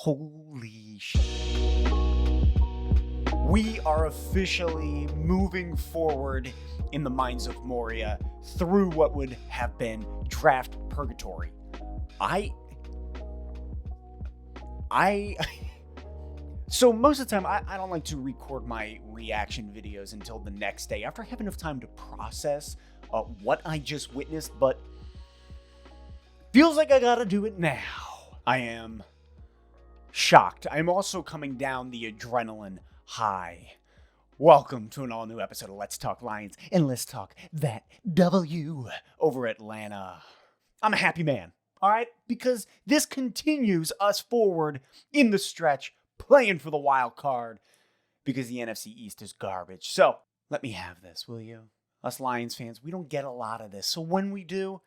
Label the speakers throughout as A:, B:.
A: Holy shit. We are officially moving forward in the Mines of Moria through what would have been draft purgatory. So most of the time, I don't like to record my reaction videos until the next day after I have enough time to process what I just witnessed, but feels like I gotta do it now. I am shocked. I'm also coming down the adrenaline high. Welcome to an all-new episode of Let's Talk Lions, and let's talk that W over Atlanta. I'm a happy man, all right? Because this continues us forward in the stretch, playing for the wild card, because the NFC East is garbage. So, let me have this, will you? Us Lions fans, we don't get a lot of this. So when we do,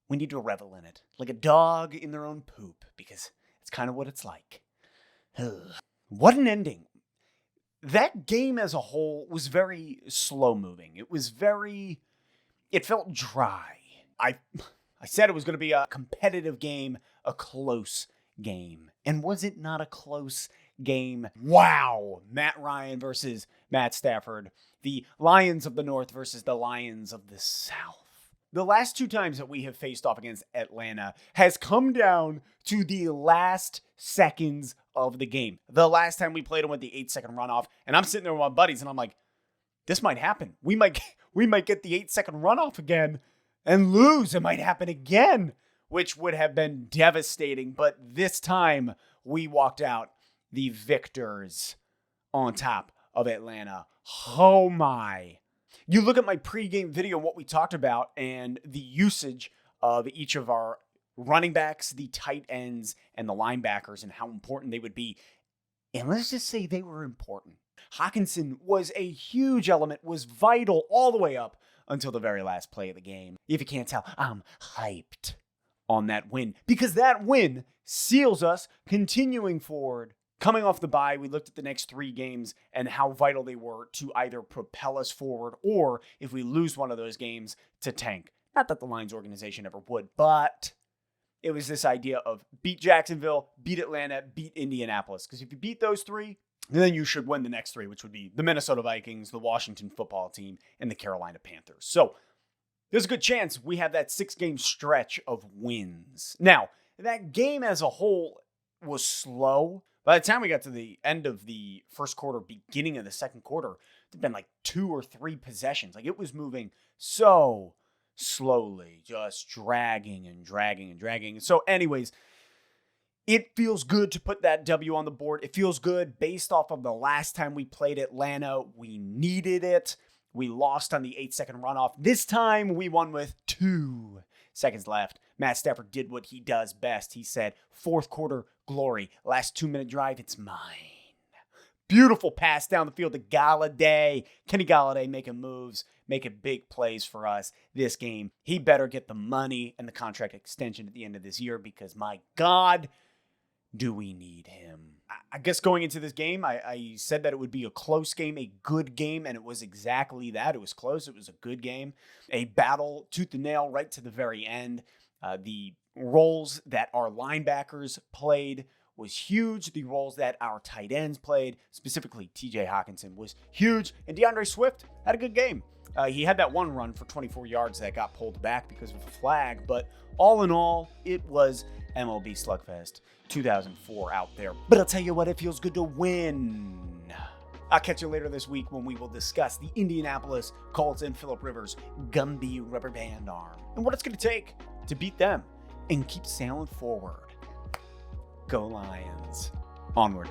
A: we need to revel in it. Like a dog in their own poop, because it's kind of what it's like. What an ending. That game as a whole was very slow-moving. It felt dry. I said it was going to be a competitive game, a close game. And was it not a close game? Wow. Matt Ryan versus Matt Stafford. The Lions of the North versus the Lions of the South. The last two times that we have faced off against Atlanta has come down to the last seconds of the game. The last time we played them with the 8-second runoff, and I'm sitting there with my buddies, and I'm like, this might happen. We might get the 8-second runoff again and lose. It might happen again, which would have been devastating. But this time, we walked out the victors on top of Atlanta. Oh my. You look at my pregame video, what we talked about, and the usage of each of our running backs, the tight ends, and the linebackers, and how important they would be. And let's just say they were important. Hockenson was a huge element, was vital all the way up until the very last play of the game. If you can't tell, I'm hyped on that win, because that win seals us continuing forward. Coming off the bye, we looked at the next 3 games and how vital they were to either propel us forward or, if we lose one of those games, to tank. Not that the Lions organization ever would, but it was this idea of beat Jacksonville, beat Atlanta, beat Indianapolis. Because if you beat those 3, then you should win the next 3, which would be the Minnesota Vikings, the Washington football team, and the Carolina Panthers. So there's a good chance we have that 6-game stretch of wins. Now, that game as a whole was slow. By the time we got to the end of the first quarter, beginning of the second quarter, there'd been like 2 or 3 possessions. Like, it was moving so slowly, just dragging and dragging and dragging. So anyways, it feels good to put that W on the board. It feels good based off of the last time we played Atlanta. We needed it. We lost on the 8-second runoff. This time we won with 2 seconds left. Matt Stafford did what he does best. He said, fourth quarter glory, last 2-minute drive, it's mine. Beautiful pass down the field to Galladay. Kenny Galladay making moves, making big plays for us this game. He better get the money and the contract extension at the end of this year, because my God, do we need him. I guess going into this game, I said that it would be a close game, a good game, and it was exactly that. It was close. It was a good game. A battle, tooth and nail, right to the very end. The roles that our linebackers played was huge. The roles that our tight ends played, specifically TJ Hockenson, was huge. And DeAndre Swift had a good game. He had that one run for 24 yards that got pulled back because of a flag. But all in all, it was MLB Slugfest 2004 out there. But I'll tell you what, it feels good to win. I'll catch you later this week when we will discuss the Indianapolis Colts and Phillip Rivers Gumby rubber band arm and what it's going to take to beat them and keep sailing forward. Go Lions. Onward.